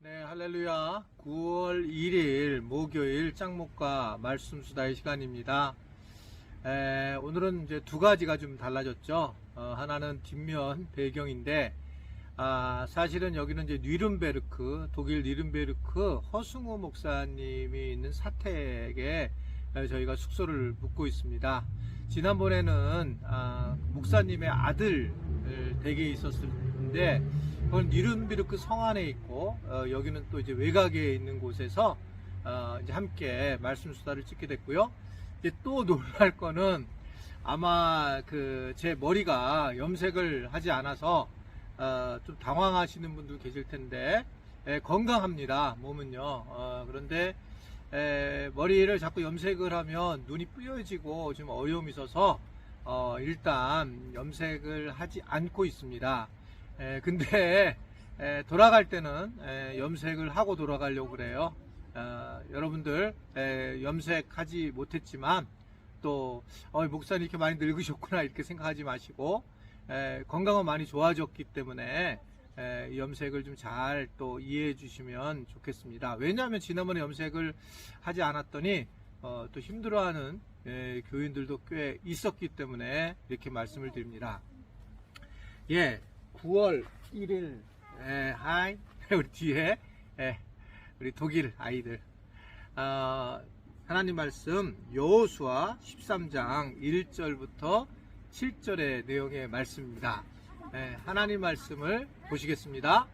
네, 할렐루야. 9월 1일 목요일 짱목과 말씀 수다의 시간입니다. 오늘은 이제 두 가지가 좀 달라졌죠. 하나는 뒷면 배경인데, 사실은 여기는 이제 뉘른베르크, 독일 뉘른베르크 허승우 목사님이 있는 사택에 저희가 숙소를 묵고 있습니다. 지난번에는 목사님의 아들 댁에 있었는데, 그건 뉘른베르크 성 안에 있고, 여기는 또 이제 외곽에 있는 곳에서 이제 함께 말씀 수다를 찍게 됐고요. 이제 또 놀랄 거는 아마 제 머리가 염색을 하지 않아서 좀 당황하시는 분도 계실 텐데, 건강합니다. 몸은요. 그런데 머리를 자꾸 염색을 하면 눈이 뿌여지고 좀 어려움이 있어서 일단 염색을 하지 않고 있습니다. 근데 돌아갈 때는 염색을 하고 돌아가려고 그래요. 여러분들 염색하지 못했지만 또 목사님 이렇게 많이 늙으셨구나 이렇게 생각하지 마시고, 건강은 많이 좋아졌기 때문에 염색을 좀 잘 또 이해해 주시면 좋겠습니다. 왜냐하면 지난번에 염색을 하지 않았더니 또 힘들어하는 교인들도 꽤 있었기 때문에 이렇게 말씀을 드립니다. 9월 1일 하이 우리 뒤에 우리 독일 아이들, 하나님 말씀 여호수아 13장 1절부터 7절의 내용의 말씀입니다. 하나님 말씀을 보시겠습니다.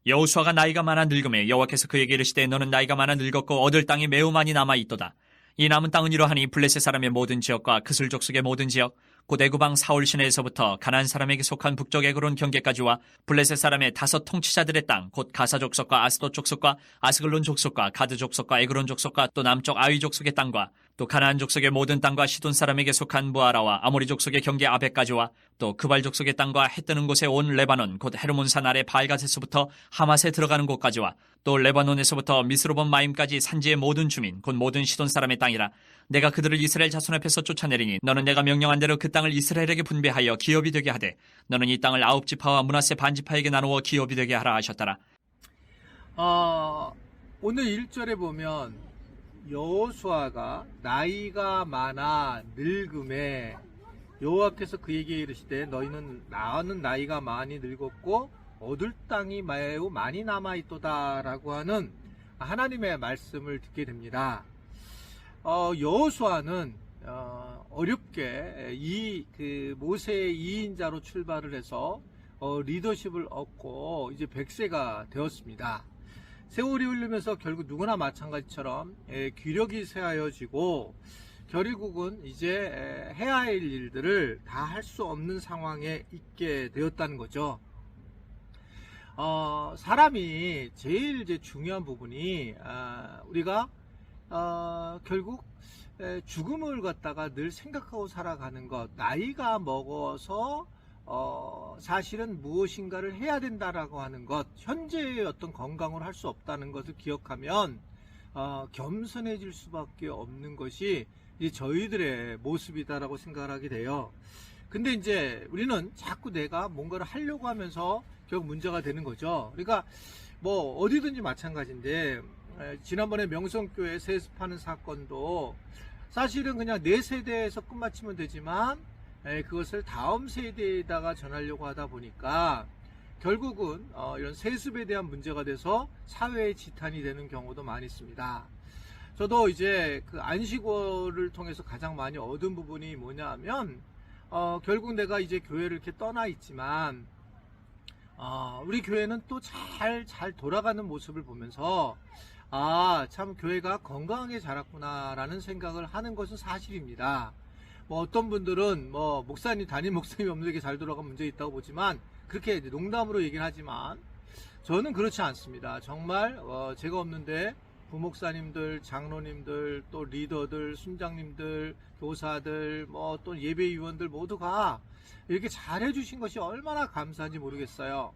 여호수아가 나이가 많아 늙음에 여호와께서 그에게 이르시되 너는 나이가 많아 늙었고 얻을 땅이 매우 많이 남아 있도다. 이 남은 땅은 이러하니 블레셋 사람의 모든 지역과 그슬 족속의 모든 지역, 곧 애굽왕 사울 시내에서부터 가나안 사람에게 속한 북쪽 에그론 경계까지와 블레셋 사람의 5 통치자들의 땅, 곧 가사 족속과 아스돗 족속과 아스글론 족속과 가드 족속과 에그론 족속과 또 남쪽 아위 족속의 땅과 또 가나안 족속의 모든 땅과 시돈 사람에게 속한 무아라와 아모리 족속의 경계 아벡까지와 또 그발 족속의 땅과 해 뜨는 곳에 온 레바논, 곧 헤르몬산 아래 발갓에서부터 하맛에 들어가는 곳까지와 또 레바논에서부터 미스로본 마임까지 산지의 모든 주민, 곧 모든 시돈 사람의 땅이라. 내가 그들을 이스라엘 자손 앞에서 쫓아내리니 너는 내가 명령한 대로 그 땅을 이스라엘에게 분배하여 기업이 되게 하되 너는 이 땅을 9지파와 므낫세 반지파에게 나누어 기업이 되게 하라 하셨더라. 오늘 1절에 보면 여호수아가 나이가 많아 늙음에 여호와께서 그에게 이르시되 나는 나이가 많이 늙었고 얻을 땅이 매우 많이 남아있도다 라고 하는 하나님의 말씀을 듣게 됩니다. 여호수아는 어렵게 모세의 2인자로 출발을 해서 리더십을 얻고 이제 100세가 되었습니다. 세월이 흐르면서 결국 누구나 마찬가지처럼 귀력이 쇠하여지고 결국은 이제 해야 할 일들을 다 할 수 없는 상황에 있게 되었다는 거죠. 사람이 제일 이제 중요한 부분이 우리가 결국 죽음을 갖다가 늘 생각하고 살아가는 것, 나이가 먹어서 사실은 무엇인가를 해야 된다라고 하는 것, 현재의 어떤 건강을 할 수 없다는 것을 기억하면 겸손해질 수밖에 없는 것이 이제 저희들의 모습이다라고 생각을 하게 돼요. 근데 이제 우리는 자꾸 내가 뭔가를 하려고 하면서 결국 문제가 되는 거죠. 그러니까 뭐 어디든지 마찬가지인데, 지난번에 명성교회 세습하는 사건도 사실은 그냥 내 세대에서 끝마치면 되지만 그것을 다음 세대에다가 전하려고 하다 보니까 결국은 이런 세습에 대한 문제가 돼서 사회의 지탄이 되는 경우도 많이 있습니다. 저도 이제 그 안식월을 통해서 가장 많이 얻은 부분이 뭐냐 하면 결국 내가 이제 교회를 이렇게 떠나 있지만 우리 교회는 또 잘 돌아가는 모습을 보면서 참 교회가 건강하게 자랐구나 라는 생각을 하는 것은 사실입니다. 뭐 어떤 분들은 뭐 담임 목사님이 없는 게 잘 돌아가면 문제 있다고 보지만, 그렇게 농담으로 얘기는 하지만 저는 그렇지 않습니다. 정말 제가 없는데 부목사님들, 장로님들, 또 리더들, 순장님들, 교사들, 뭐 또 예배위원들 모두가 이렇게 잘해주신 것이 얼마나 감사한지 모르겠어요.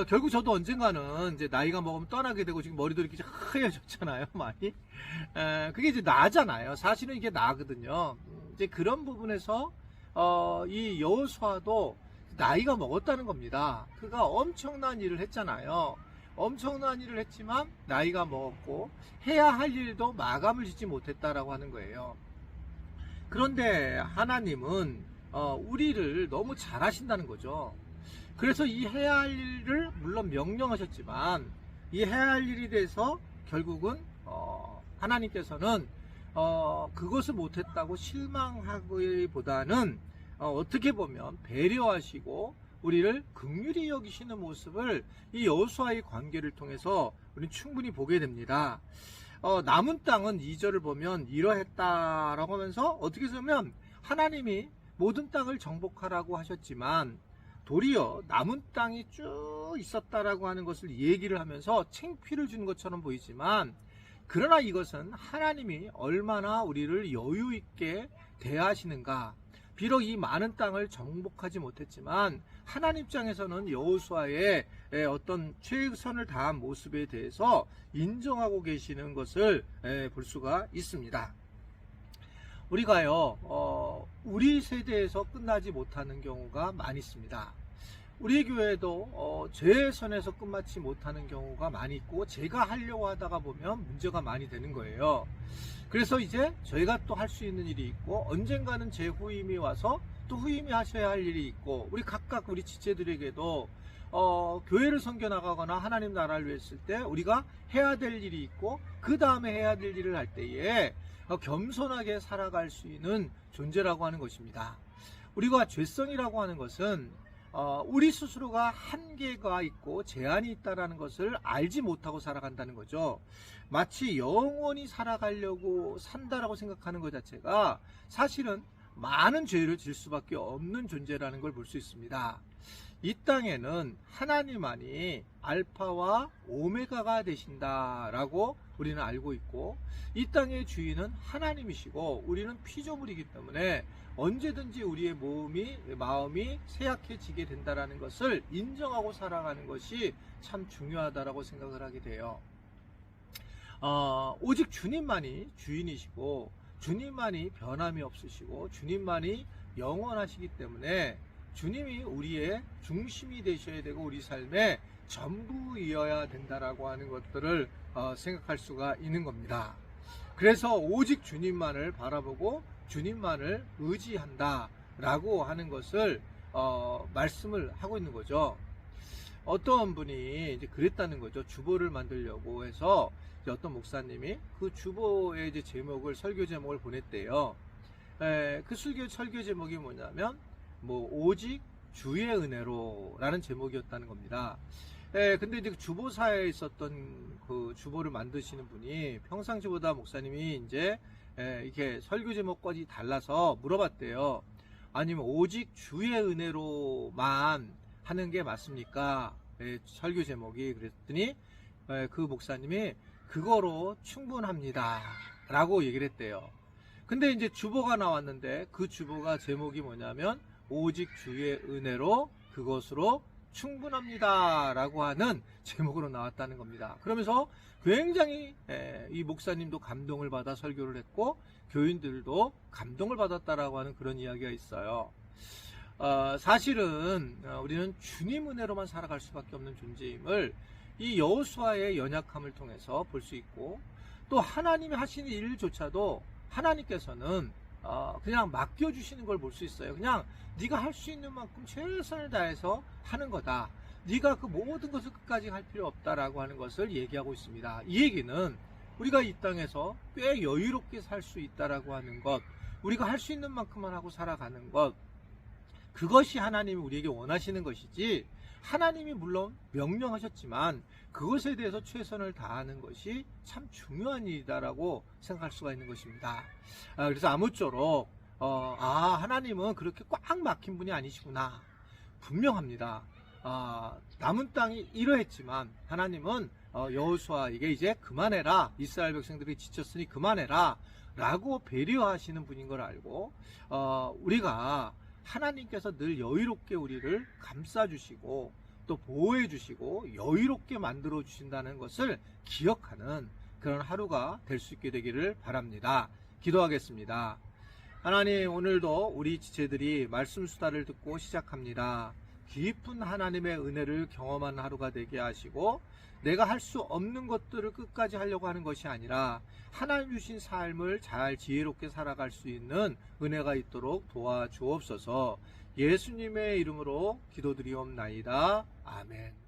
결국 저도 언젠가는 이제 나이가 먹으면 떠나게 되고, 지금 머리도 이렇게 하얘졌잖아요, 많이. 그게 이제 나잖아요. 사실은 이게 나거든요. 이제 그런 부분에서 이 여호수아도 나이가 먹었다는 겁니다. 그가 엄청난 일을 했잖아요. 엄청난 일을 했지만 나이가 먹었고 해야 할 일도 마감을 짓지 못했다라고 하는 거예요. 그런데 하나님은 우리를 너무 잘 하신다는 거죠. 그래서 이 해야 할 일을 물론 명령하셨지만 이 해야 할 일에 대해서 결국은 하나님께서는 그것을 못했다고 실망하기보다는 어떻게 보면 배려하시고 우리를 긍휼히 여기시는 모습을 이 여호수아의 관계를 통해서 우리는 충분히 보게 됩니다. 남은 땅은 2절을 보면 이러했다라고 하면서 어떻게 보면 하나님이 모든 땅을 정복하라고 하셨지만 도리어 남은 땅이 쭉 있었다라고 하는 것을 얘기를 하면서 창피를 준 것처럼 보이지만 그러나 이것은 하나님이 얼마나 우리를 여유 있게 대하시는가. 비록 이 많은 땅을 정복하지 못했지만 하나님 입장에서는 여호수아의 어떤 최선을 다한 모습에 대해서 인정하고 계시는 것을 볼 수가 있습니다. 우리가요, 우리 세대에서 끝나지 못하는 경우가 많이 있습니다. 우리 교회도 제 선에서 끝마치 못하는 경우가 많이 있고 제가 하려고 하다가 보면 문제가 많이 되는 거예요. 그래서 이제 저희가 또 할 수 있는 일이 있고 언젠가는 제 후임이 와서 또 후임이 하셔야 할 일이 있고 우리 각각 우리 지체들에게도 교회를 섬겨나가거나 하나님 나라를 위해 했을 때 우리가 해야 될 일이 있고 그 다음에 해야 될 일을 할 때에 겸손하게 살아갈 수 있는 존재라고 하는 것입니다. 우리가 죄성이라고 하는 것은 우리 스스로가 한계가 있고 제한이 있다는 것을 알지 못하고 살아간다는 거죠. 마치 영원히 살아가려고 산다라고 생각하는 것 자체가 사실은 많은 죄를 질 수밖에 없는 존재라는 걸 볼 수 있습니다. 이 땅에는 하나님만이 알파와 오메가가 되신다라고 우리는 알고 있고 이 땅의 주인은 하나님이시고 우리는 피조물이기 때문에 언제든지 우리의 마음이 쇠약해지게 된다는 것을 인정하고 살아가는 것이 참 중요하다고 생각을 하게 돼요. 오직 주님만이 주인이시고 주님만이 변함이 없으시고 주님만이 영원하시기 때문에 주님이 우리의 중심이 되셔야 되고 우리 삶의 전부이어야 된다라고 하는 것들을 생각할 수가 있는 겁니다. 그래서 오직 주님만을 바라보고 주님만을 의지한다 라고 하는 것을 말씀을 하고 있는 거죠. 어떤 분이 이제 그랬다는 거죠. 주보를 만들려고 해서 이제 어떤 목사님이 그 주보의 이제 제목을 설교 제목을 보냈대요. 그 설교 제목이 뭐냐면 오직 주의 은혜로라는 제목이었다는 겁니다. 근데 이제 주보사에 있었던 그 주보를 만드시는 분이 평상시보다 목사님이 이제 이렇게 설교 제목까지 달라서 물어봤대요. 아니면 오직 주의 은혜로만 하는 게 맞습니까? 설교 제목이. 그랬더니 그 목사님이 그거로 충분합니다 라고 얘기를 했대요. 근데 이제 주보가 나왔는데 그 주보가 제목이 뭐냐면 오직 주의 은혜로 그것으로 충분합니다 라고 하는 제목으로 나왔다는 겁니다. 그러면서 굉장히 이 목사님도 감동을 받아 설교를 했고 교인들도 감동을 받았다라고 하는 그런 이야기가 있어요. 사실은 우리는 주님 은혜로만 살아갈 수밖에 없는 존재임을 이 여호수아의 연약함을 통해서 볼 수 있고 또 하나님이 하시는 일조차도 하나님께서는 그냥 맡겨주시는 걸 볼 수 있어요. 그냥 네가 할 수 있는 만큼 최선을 다해서 하는 거다. 네가 그 모든 것을 끝까지 할 필요 없다라고 하는 것을 얘기하고 있습니다. 이 얘기는 우리가 이 땅에서 꽤 여유롭게 살 수 있다라고 하는 것, 우리가 할 수 있는 만큼만 하고 살아가는 것, 그것이 하나님이 우리에게 원하시는 것이지 하나님이 물론 명령하셨지만 그것에 대해서 최선을 다하는 것이 참 중요한 일이다라고 생각할 수가 있는 것입니다. 그래서 아무쪼록 하나님은 그렇게 꽉 막힌 분이 아니시구나. 분명합니다. 남은 땅이 이러했지만 하나님은 여호수아에게 이제 그만해라. 이스라엘 백성들이 지쳤으니 그만해라 라고 배려하시는 분인 걸 알고 우리가 하나님께서 늘 여유롭게 우리를 감싸주시고 또 보호해주시고 여유롭게 만들어주신다는 것을 기억하는 그런 하루가 될 수 있게 되기를 바랍니다. 기도하겠습니다. 하나님, 오늘도 우리 지체들이 말씀 수다를 듣고 시작합니다. 깊은 하나님의 은혜를 경험하는 하루가 되게 하시고, 내가 할 수 없는 것들을 끝까지 하려고 하는 것이 아니라 하나님 주신 삶을 잘 지혜롭게 살아갈 수 있는 은혜가 있도록 도와주옵소서. 예수님의 이름으로 기도드리옵나이다. 아멘.